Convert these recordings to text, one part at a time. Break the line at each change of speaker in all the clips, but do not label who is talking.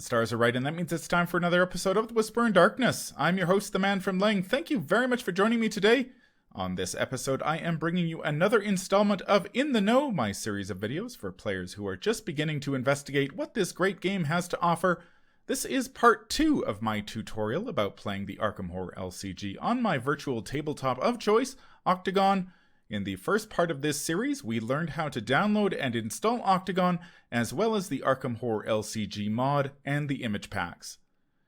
The stars are right, and that means it's time for another episode of The Whisper in Darkness. I'm your host, the Man from Lang. Thank you very much for joining me today. On this episode, I am bringing you another installment of In the Know, my series of videos for players who are just beginning to investigate what this great game has to offer. This is part 2 of my tutorial about playing the Arkham Horror LCG on my virtual tabletop of choice, Octagon. In the first part of this series, we learned how to download and install Octagon, as well as the Arkham Horror LCG mod and the image packs.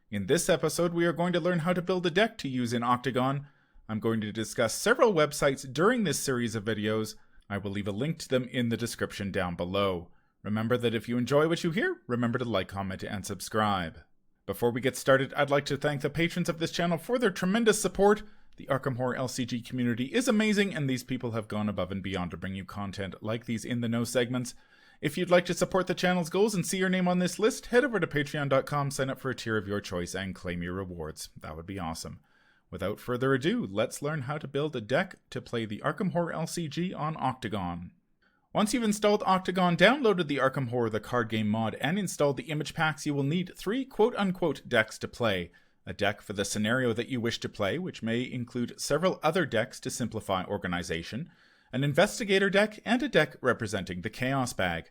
In this episode, we are going to learn how to build a deck to use in Octagon. I'm going to discuss several websites during this series of videos. I will leave a link to them in the description down below. Remember that if you enjoy what you hear, remember to like, comment, and subscribe. Before we get started, I'd like to thank the patrons of this channel for their tremendous support. The Arkham Horror LCG community is amazing, and these people have gone above and beyond to bring you content like these In the Know segments. If you'd like to support the channel's goals and see your name on this list, head over to patreon.com, sign up for a tier of your choice, and claim your rewards. That would be awesome. Without further ado, let's learn how to build a deck to play the Arkham Horror LCG on Octagon. Once you've installed Octagon, downloaded the Arkham Horror the card game mod, and installed the image packs, you will need 3 quote-unquote decks to play. A deck for the scenario that you wish to play, which may include several other decks to simplify organization, an investigator deck, and a deck representing the Chaos Bag.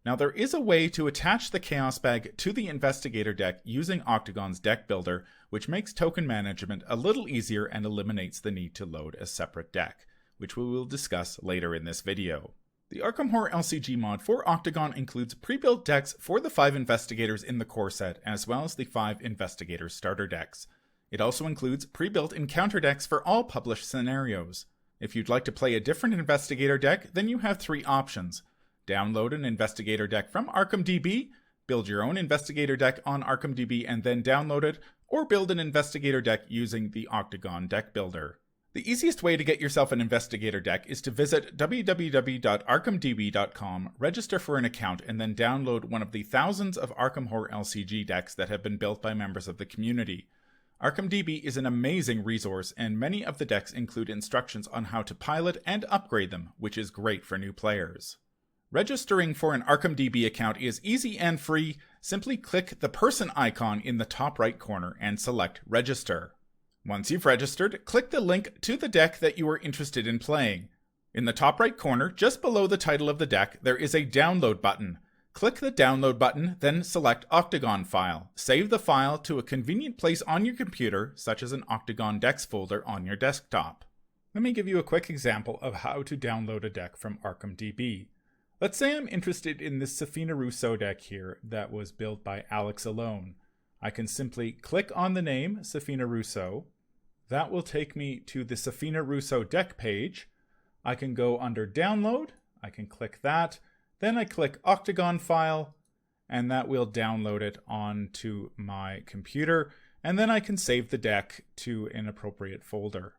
Now, there is a way to attach the Chaos Bag to the investigator deck using Octagon's deck builder, which makes token management a little easier and eliminates the need to load a separate deck, which we will discuss later in this video. The Arkham Horror LCG mod for Octagon includes pre-built decks for the 5 investigators in the core set, as well as the 5 investigator starter decks. It also includes pre-built encounter decks for all published scenarios. If you'd like to play a different investigator deck, then you have 3 options. Download an investigator deck from Arkham DB, build your own investigator deck on Arkham DB and then download it, or build an investigator deck using the Octagon deck builder. The easiest way to get yourself an investigator deck is to visit www.arkhamdb.com, register for an account, and then download one of the thousands of Arkham Horror LCG decks that have been built by members of the community. Arkham DB is an amazing resource, and many of the decks include instructions on how to pilot and upgrade them, which is great for new players. Registering for an Arkham DB account is easy and free. Simply click the person icon in the top right corner and select Register. Once you've registered, click the link to the deck that you are interested in playing. In the top right corner, just below the title of the deck, there is a download button. Click the download button, then select Octagon file. Save the file to a convenient place on your computer, such as an Octagon decks folder on your desktop. Let me give you a quick example of how to download a deck from Arkham DB. Let's say I'm interested in this Safina Rousseau deck here that was built by Alex alone. I can simply click on the name Safina Rousseau. That will take me to the Safina Rousseau deck page. I can go under Download, I can click that, then I click Octagon file, and that will download it onto my computer, and then I can save the deck to an appropriate folder.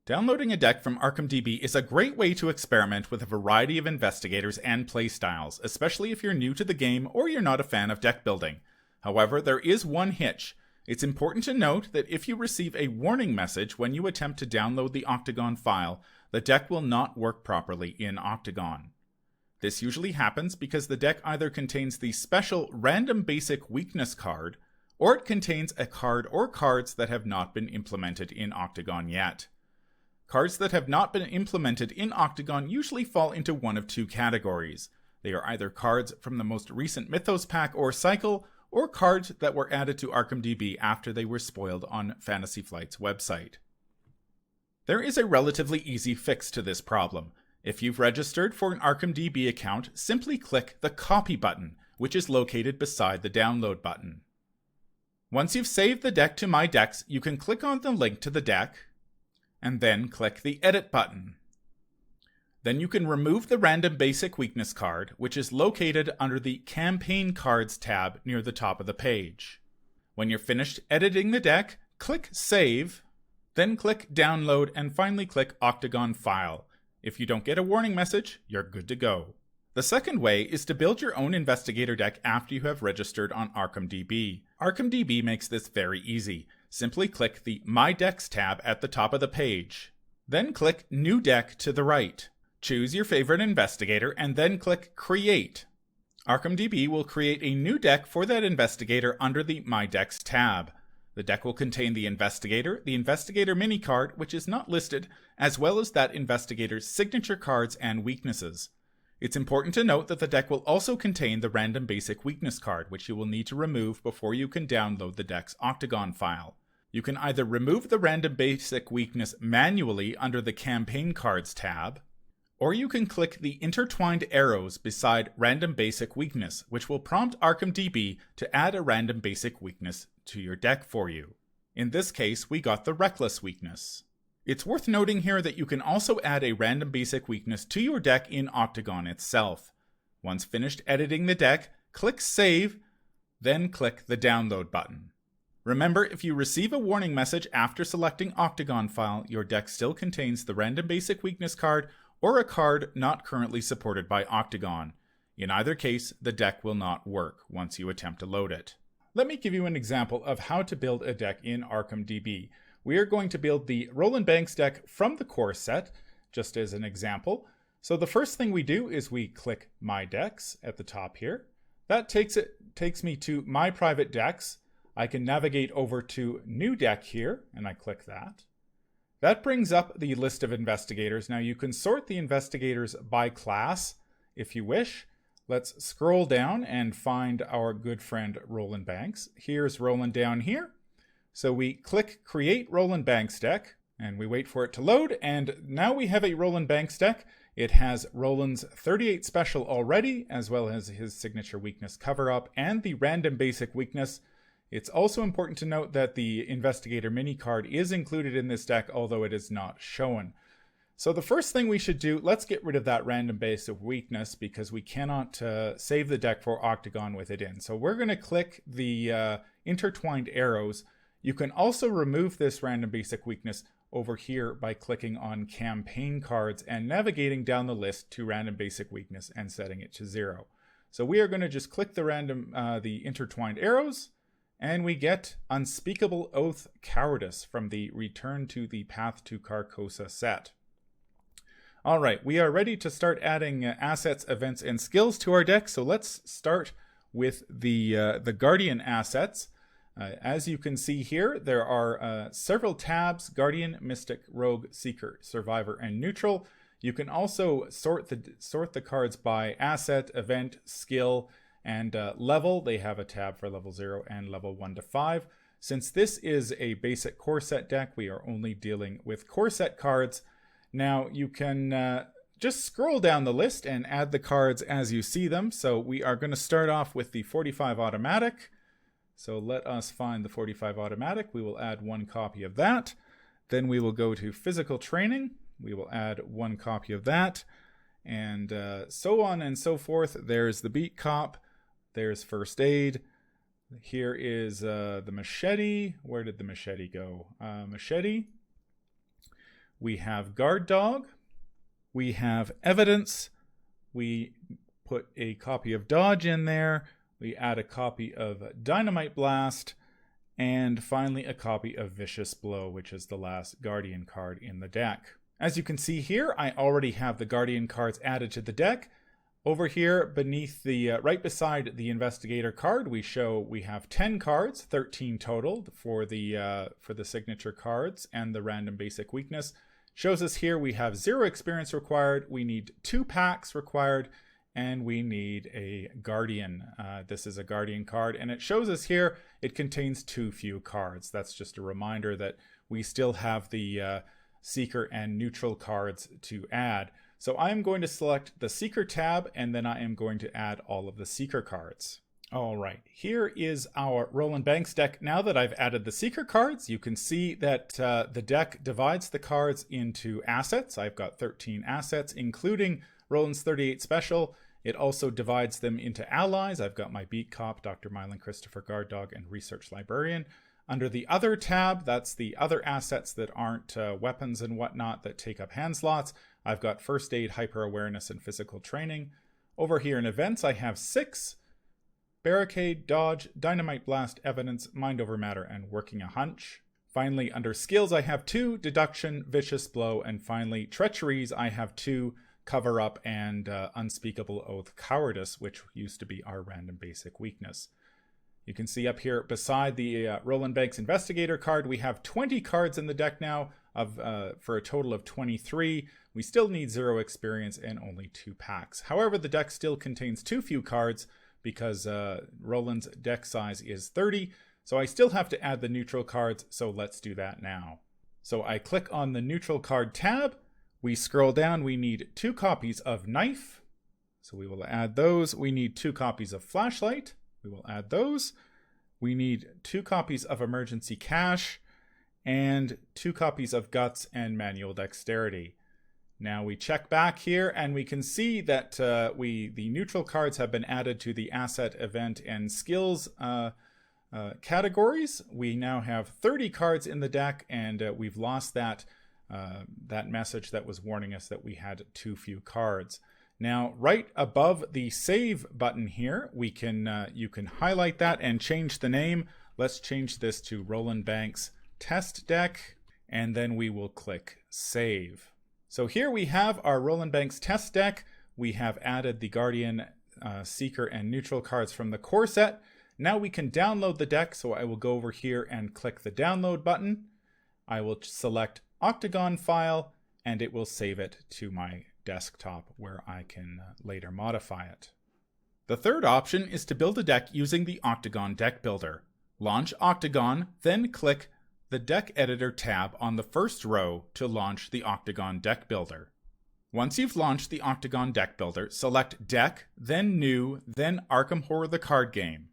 Downloading a deck from Arkham DB is a great way to experiment with a variety of investigators and playstyles, especially if you're new to the game or you're not a fan of deck building. However, there is one hitch. It's important to note that if you receive a warning message when you attempt to download the Octagon file, the deck will not work properly in Octagon. This usually happens because the deck either contains the special Random Basic Weakness card, or it contains a card or cards that have not been implemented in Octagon yet. Cards that have not been implemented in Octagon usually fall into one of 2 categories. They are either cards from the most recent Mythos pack or cycle, or cards that were added to Arkham DB after they were spoiled on Fantasy Flight's website. There is a relatively easy fix to this problem. If you've registered for an Arkham DB account, simply click the Copy button, which is located beside the Download button. Once you've saved the deck to My Decks, you can click on the link to the deck, and then click the Edit button. Then you can remove the Random Basic Weakness card, which is located under the Campaign Cards tab near the top of the page. When you're finished editing the deck, click Save, then click Download, and finally click Octagon File. If you don't get a warning message, you're good to go. The second way is to build your own investigator deck after you have registered on Arkham DB. Arkham DB makes this very easy. Simply click the My Decks tab at the top of the page. Then click New Deck to the right. Choose your favorite investigator and then click Create. Arkham DB will create a new deck for that investigator under the My Decks tab. The deck will contain the investigator mini card, which is not listed, as well as that investigator's signature cards and weaknesses. It's important to note that the deck will also contain the random basic weakness card, which you will need to remove before you can download the deck's Octagon file. You can either remove the random basic weakness manually under the Campaign Cards tab, or you can click the intertwined arrows beside Random Basic Weakness, which will prompt Arkham DB to add a random basic weakness to your deck for you. In this case, we got the Reckless weakness. It's worth noting here that you can also add a random basic weakness to your deck in Octagon itself. Once finished editing the deck, click Save, then click the Download button. Remember, if you receive a warning message after selecting Octagon file, your deck still contains the random basic weakness card or a card not currently supported by Octagon. In either case, the deck will not work once you attempt to load it. Let me give you an example of how to build a deck in Arkham DB. We are going to build the Roland Banks deck from the core set, just as an example. So the first thing we do is we click My Decks at the top here. That takes me to My Private Decks. I can navigate over to New Deck here, and I click that. That brings up the list of investigators. Now you can sort the investigators by class if you wish. Let's scroll down and find our good friend Roland Banks. Here's Roland down here. So we click Create Roland Banks deck, and we wait for it to load, and now we have a Roland Banks deck. It has Roland's 38 special already, as well as his signature weakness cover-up and the random basic weakness. It's also important to note that the Investigator mini card is included in this deck, although it is not shown. So the first thing we should do, let's get rid of that random basic weakness because we cannot save the deck for Octagon with it in. So we're going to click the intertwined arrows. You can also remove this random basic weakness over here by clicking on Campaign Cards and navigating down the list to random basic weakness and setting it to 0. So we are going to just click the intertwined arrows, and we get Unspeakable Oath Cowardice from the Return to the Path to Carcosa set. All right, we are ready to start adding assets, events, and skills to our deck. So let's start with the Guardian assets. As you can see here, there are several tabs: Guardian, Mystic, Rogue, Seeker, Survivor, and Neutral. You can also sort the cards by asset, event, skill, and level. They have a tab for level 0 and level 1 to 5. Since this is a basic core set deck, we are only dealing with core set cards. Now you can just scroll down the list and add the cards as you see them. So we are going to start off with the 45 automatic. So let us find the 45 automatic. We will add 1 copy of that. Then we will go to physical training. We will add 1 copy of that. And so on and so forth. There's the beat cop. There's first aid. Here is the machete. Where did the machete go? Machete. We have guard dog. We have evidence. We put a copy of dodge in there. We add a copy of Dynamite Blast, and finally a copy of Vicious Blow, which is the last Guardian card in the deck. As you can see here, I already have the Guardian cards added to the deck. Over here, beneath right beside the Investigator card, we have 10 cards, 13 total for the signature cards and the random basic weakness. Shows us here we have 0 experience required. We need 2 packs required. And we need a Guardian. This is a Guardian card, and it shows us here it contains too few cards. That's just a reminder that we still have the Seeker and Neutral cards to add. So I am going to select the Seeker tab, and then I am going to add all of the Seeker cards. All right, here is our Roland Banks deck. Now that I've added the Seeker cards, you can see that the deck divides the cards into assets. I've got 13 assets, including Roland's 38 special. It also divides them into allies. I've got my Beat Cop, Dr. Mylan, Christopher, Guard Dog, and Research Librarian. Under the Other tab, that's the other assets that aren't weapons and whatnot that take up hand slots. I've got First Aid, Hyper Awareness, and Physical Training. Over here in Events, I have 6. Barricade, Dodge, Dynamite Blast, Evidence, Mind Over Matter, and Working a Hunch. Finally, under Skills, I have 2. Deduction, Vicious Blow, and finally, Treacheries, I have 2. Cover Up and Unspeakable Oath Cowardice, which used to be our random basic weakness. You can see up here beside the Roland Banks Investigator card, we have 20 cards in the deck now for a total of 23. We still need 0 experience and only 2 packs. However, the deck still contains too few cards because Roland's deck size is 30. So I still have to add the neutral cards, so let's do that now. So I click on the neutral card tab. We scroll down, we need 2 copies of Knife. So we will add those. We need 2 copies of Flashlight. We will add those. We need 2 copies of Emergency Cash and 2 copies of Guts and Manual Dexterity. Now we check back here and we can see that the neutral cards have been added to the Asset, Event, and Skills categories. We now have 30 cards in the deck, and we've lost that message that was warning us that we had too few cards. Now, right above the Save button here, you can highlight that and change the name. Let's change this to Roland Banks Test Deck, and then we will click Save. So here we have our Roland Banks Test Deck. We have added the Guardian, Seeker, and Neutral cards from the core set. Now we can download the deck, so I will go over here and click the Download button. I will select Octagon file, and it will save it to my desktop where I can later modify it. The third option is to build a deck using the Octagon Deck Builder. Launch Octagon, then click the Deck Editor tab on the first row to launch the Octagon Deck Builder. Once you've launched the Octagon Deck Builder, select Deck, then New, then Arkham Horror the Card Game.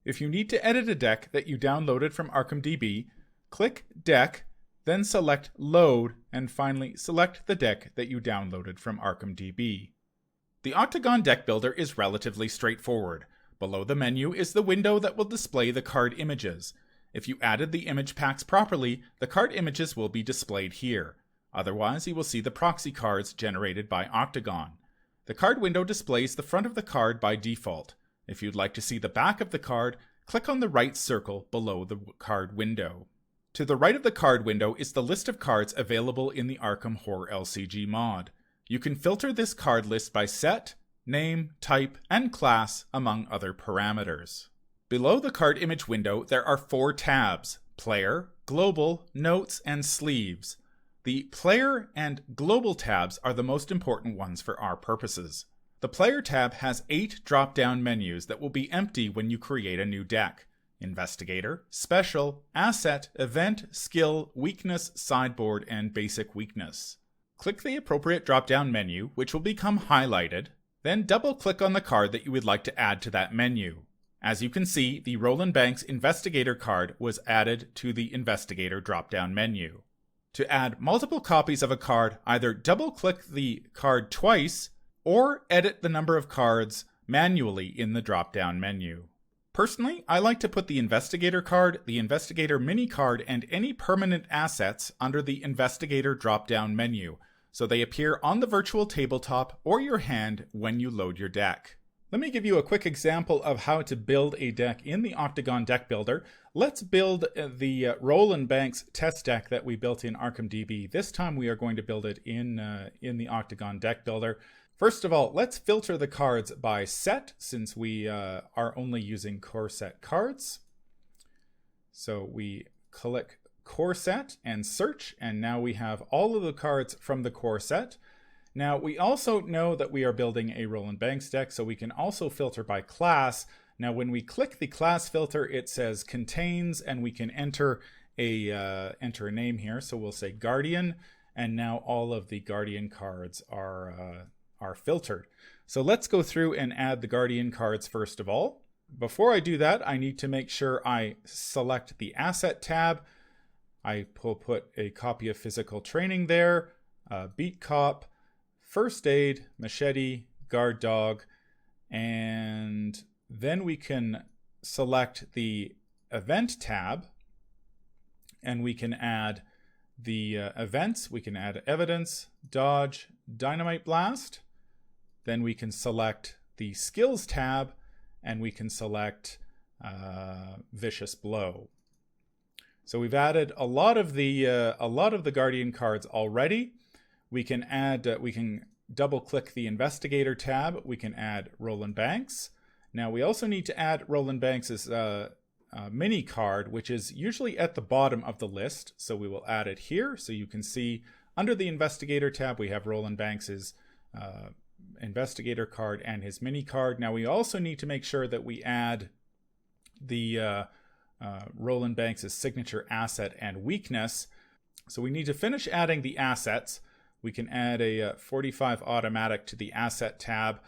If you need to edit a deck that you downloaded from Arkham DB, click Deck, then select Load, and finally select the deck that you downloaded from Arkham DB. The Octagon Deck Builder is relatively straightforward. Below the menu is the window that will display the card images. If you added the image packs properly, the card images will be displayed here. Otherwise, you will see the proxy cards generated by Octagon. The card window displays the front of the card by default. If you'd like to see the back of the card, click on the right circle below the card window. To the right of the card window is the list of cards available in the Arkham Horror LCG mod. You can filter this card list by set, name, type, and class, among other parameters. Below the card image window, there are 4 tabs: Player, Global, Notes, and Sleeves. The Player and Global tabs are the most important ones for our purposes. The Player tab has 8 drop-down menus that will be empty when you create a new deck: Investigator, Special, Asset, Event, Skill, Weakness, Sideboard, and Basic Weakness. Click the appropriate drop-down menu, which will become highlighted, then double-click on the card that you would like to add to that menu. As you can see, the Roland Banks Investigator card was added to the Investigator drop-down menu. To add multiple copies of a card, either double-click the card twice, or edit the number of cards manually in the drop-down menu. Personally, I like to put the Investigator card, the Investigator mini card, and any permanent assets under the Investigator drop-down menu, so they appear on the virtual tabletop or your hand when you load your deck. Let me give you a quick example of how to build a deck in the Octagon Deck Builder. Let's build the Roland Banks test deck that we built in Arkham DB. This time we are going to build it in the Octagon Deck Builder. First of all, let's filter the cards by set, since we are only using core set cards. So we click core set and search, and now we have all of the cards from the core set. Now we also know that we are building a Roland Banks deck, so we can also filter by class. Now when we click the class filter, it says contains, and we can enter a name here. So we'll say Guardian, and now all of the Guardian cards are filtered. So let's go through and add the Guardian cards first of all. Before I do that, I need to make sure I select the Asset tab. I will put a copy of Physical Training there, Beat Cop, First Aid, Machete, Guard Dog, and then we can select the Event tab, and we can add the events. We can add Evidence, Dodge, Dynamite Blast. Then we can select the Skills tab, and we can select Vicious Blow. So we've added a lot of the Guardian cards already. We can add, we can double click the Investigator tab, we can add Roland Banks. Now we also need to add Roland Banks' mini card, which is usually at the bottom of the list. So we will add it here. So you can see under the Investigator tab, we have Roland Banks' Investigator card and his mini card. Now we also need to make sure that we add the Roland Banks' signature asset and weakness. So we need to finish adding the assets. We can add a 45 automatic to the asset tab.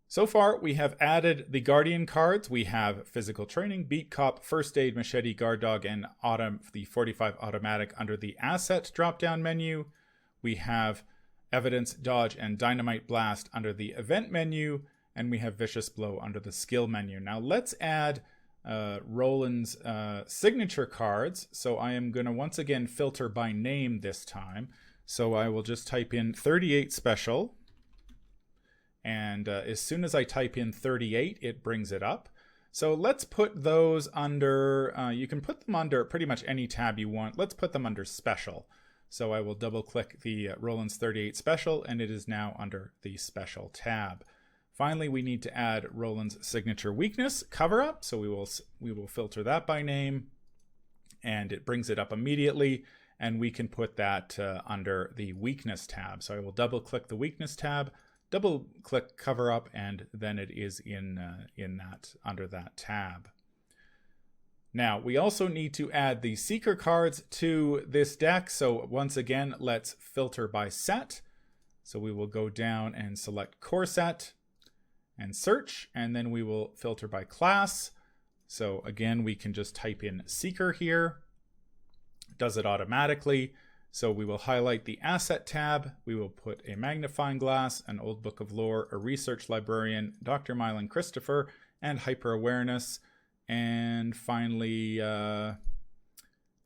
So far, we have added the Guardian cards. We have Physical Training, Beat Cop, First Aid, Machete, Guard Dog, and the 45 automatic under the Asset drop-down menu. We have Evidence, Dodge, and Dynamite Blast under the Event menu. And we have Vicious Blow under the Skill menu. Now let's add Roland's signature cards. So I am going to once again filter by name this time. So I will just type in 38 Special. And as soon as I type in 38, it brings it up. So let's put those under, you can put them under pretty much any tab you want. Let's put them under Special. So I will double click the Roland's 38 Special, and it is now under the Special tab. Finally, we need to add Roland's signature weakness, Cover Up. So we will filter that by name, and it brings it up immediately. And we can put that under the Weakness tab. So I will double click the Weakness tab, double click Cover Up, and then it is in that under that tab. Now we also need to add the Seeker cards to this deck. So once again, let's filter by set. So we will go down and select Core Set and search, and then we will filter by class. So again, we can just type in Seeker here. It does it automatically. So we will highlight the Asset tab, we will put a magnifying glass, an old book of lore, a research librarian, Dr. Mylan Christopher, and hyper awareness, and finally a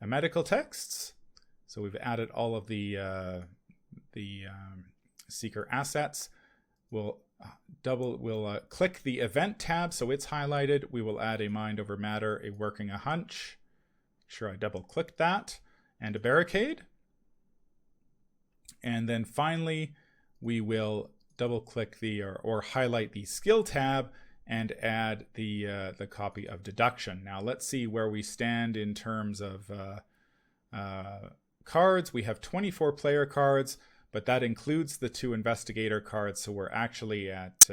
medical texts. So we've added all of the Seeker assets. We'll click the Event tab, so it's highlighted. We will add a Mind Over Matter, a Working a Hunch. Sure, I double clicked that, and a Barricade. And then finally, we will double click the or highlight the Skill tab and add the copy of Deduction. Now let's see where we stand in terms of cards. We have 24 player cards, but that includes the 2 Investigator cards. So we're actually at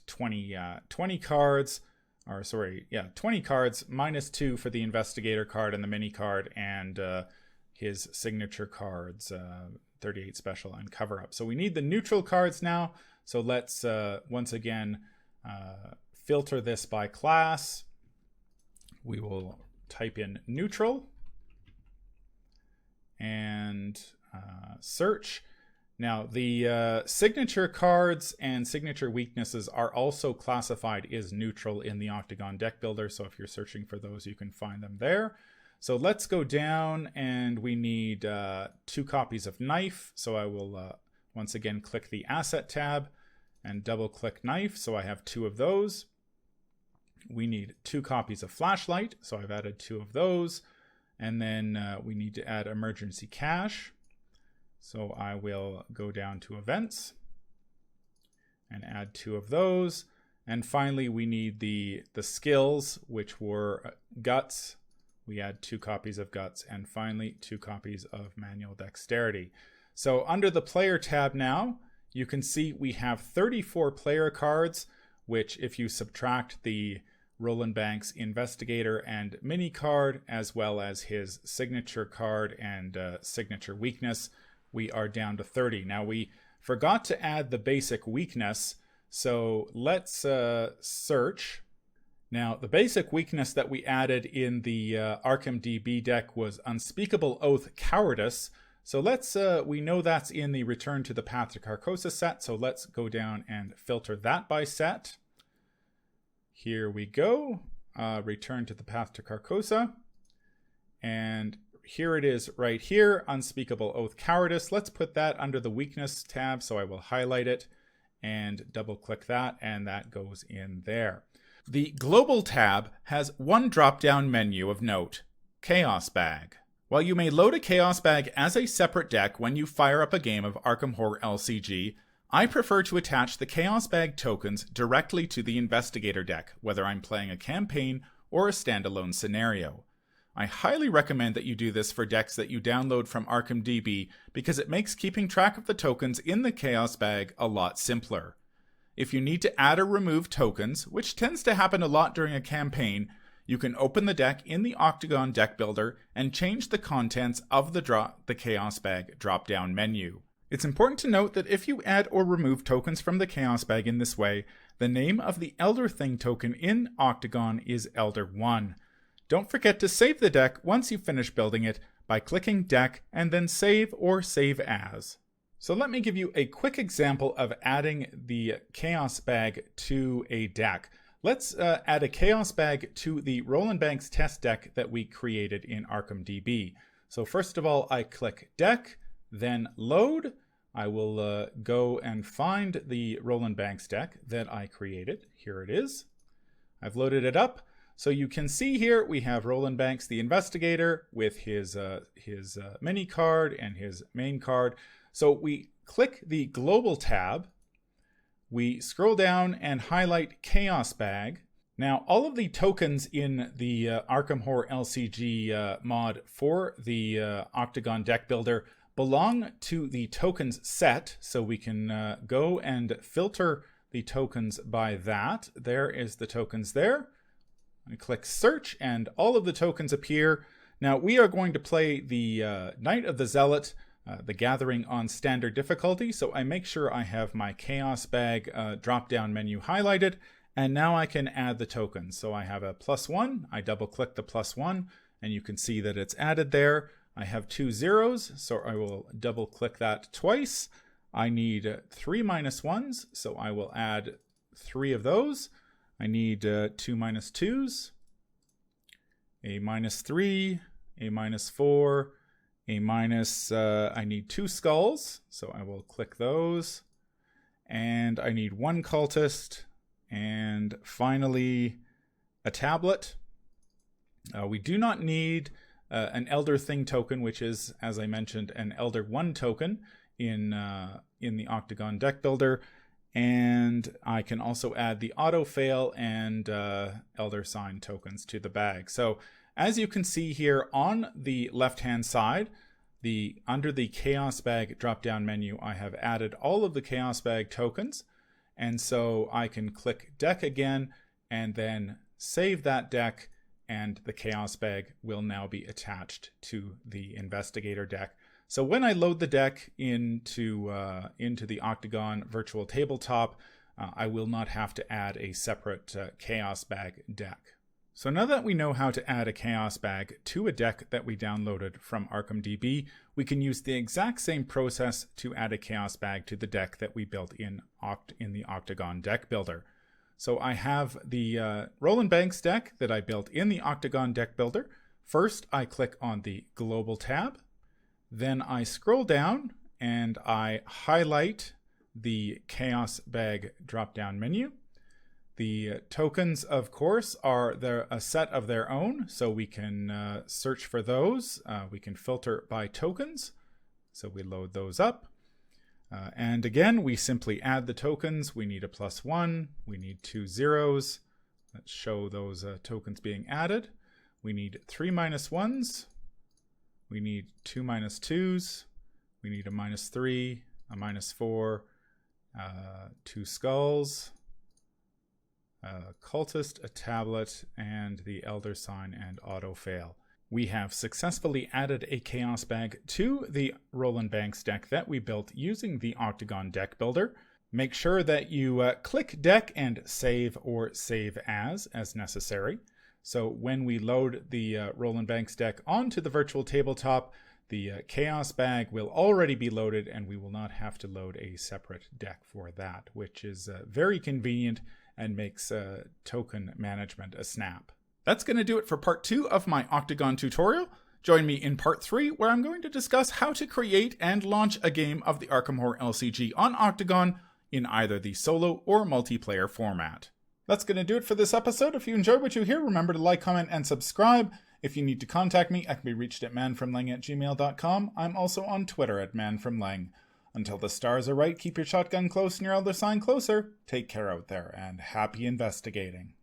20 cards. Or sorry, yeah, 20 cards minus 2 for the Investigator card and the mini card, and his signature cards, 38 Special and Cover Up. So we need the neutral cards now. So let's once again filter this by class. We will type in neutral and search. Now the signature cards and signature weaknesses are also classified as neutral in the Octagon deck builder. So if you're searching for those, you can find them there. So let's go down, and we need 2 copies of Knife. So I will once again click the Asset tab and double click Knife. So I have 2 of those. We need 2 copies of Flashlight. So I've added 2 of those. And then we need to add Emergency Cash. So I will go down to Events and add 2 of those. And finally, we need the skills, which were Guts. We add 2 copies of Guts, and finally 2 copies of Manual Dexterity. So under the Player tab now, you can see we have 34 player cards, which if you subtract the Roland Banks Investigator and Mini card, as well as his signature card and signature weakness, we are down to 30. Now we forgot to add the basic weakness, so let's search. Now, the basic weakness that we added in the Arkham DB deck was Unspeakable Oath Cowardice. So let's, we know that's in the Return to the Path to Carcosa set, so let's go down and filter that by set. Here we go, Return to the Path to Carcosa. And here it is right here, Unspeakable Oath Cowardice. Let's put that under the Weakness tab, so I will highlight it and double click that, and that goes in there. The Global tab has one drop-down menu of note, Chaos Bag. While you may load a Chaos Bag as a separate deck when you fire up a game of Arkham Horror LCG, I prefer to attach the Chaos Bag tokens directly to the Investigator deck, whether I'm playing a campaign or a standalone scenario. I highly recommend that you do this for decks that you download from Arkham DB because it makes keeping track of the tokens in the Chaos Bag a lot simpler. If you need to add or remove tokens, which tends to happen a lot during a campaign, you can open the deck in the Octagon deck builder and change the contents of the Chaos Bag drop-down menu. It's important to note that if you add or remove tokens from the Chaos Bag in this way, the name of the Elder Thing token in Octagon is Elder 1. Don't forget to save the deck once you finish building it by clicking Deck and then Save or Save As. So let me give you a quick example of adding the Chaos Bag to a deck. Let's add a Chaos Bag to the Roland Banks test deck that we created in Arkham DB. So first of all, I click Deck, then Load. I will go and find the Roland Banks deck that I created. Here it is. I've loaded it up. So you can see here we have Roland Banks, the Investigator, with his mini card and his main card. So we click the Global tab. We scroll down and highlight Chaos Bag. Now, all of the tokens in the Arkham Horror LCG mod for the Octagon deck builder belong to the tokens set, so we can go and filter the tokens by that. There is the tokens there. I click Search, and all of the tokens appear. Now, we are going to play the Knight of the Zealot, the Gathering on standard difficulty, so I make sure I have my Chaos Bag drop-down menu highlighted, and now I can add the tokens. So I have a +1, I double-click the +1, and you can see that it's added there. I have 2 zeros, so I will double-click that twice. I need 3 -1s, so I will add 3 of those. I need 2 -2s, a -3, a -4, I need 2 skulls, so I will click those, and I need 1 cultist, and finally a tablet. We do not need an Elder Thing token, which is, as I mentioned, an Elder 1 token in the Octagon deck builder, and I can also add the auto fail and Elder Sign tokens to the bag. So as you can see here on the left-hand side, under the Chaos Bag drop-down menu, I have added all of the Chaos Bag tokens. And so I can click Deck again and then save that deck, and the Chaos Bag will now be attached to the Investigator deck. So when I load the deck into the Octagon virtual tabletop, I will not have to add a separate Chaos Bag deck. So now that we know how to add a Chaos Bag to a deck that we downloaded from Arkham DB, we can use the exact same process to add a Chaos Bag to the deck that we built in the Octagon deck builder. So I have the Roland Banks deck that I built in the Octagon deck builder. First, I click on the Global tab. Then I scroll down and I highlight the Chaos Bag drop-down menu. The tokens, of course, are a set of their own, so we can search for those. We can filter by tokens, so we load those up. And again, we simply add the tokens. We need a +1, we need 2 zeros. Let's show those tokens being added. We need 3 -1s, we need 2 -2s, we need a -3, a -4, 2 skulls, a cultist, a tablet, and the Elder Sign and auto fail. We have successfully added a Chaos Bag to the Roland Banks deck that we built using the Octagon deck builder. Make sure that you click Deck and Save or Save As necessary. So when we load the Roland Banks deck onto the virtual tabletop, the Chaos Bag will already be loaded, and we will not have to load a separate deck for that, which is very convenient and makes token management a snap. That's going to do it for part 2 of my Octagon tutorial. Join me in part 3, where I'm going to discuss how to create and launch a game of the Arkham Horror LCG on Octagon in either the solo or multiplayer format. That's going to do it for this episode. If you enjoyed what you hear, remember to like, comment, and subscribe. If you need to contact me, I can be reached at manfromlang@gmail.com. I'm also on Twitter at manfromlang. Until the stars are right, keep your shotgun close and your elder sign closer. Take care out there, and happy investigating.